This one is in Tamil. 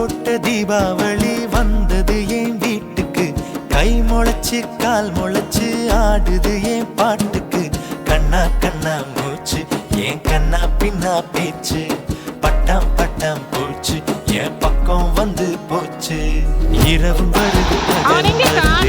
போட்ட தீபாவளி வந்தது என் வீட்டுக்கு. கை முளைச்சு கால் முளைச்சு ஆடுது என் பாட்டுக்கு. கண்ணா கண்ணா மூச்சு என் கண்ணா பின்னா பேச்சு. பட்டாம் பட்டாம் பூச்சு என் பக்கம் வந்து போச்சு. இரவும் வருது பகலும் வருது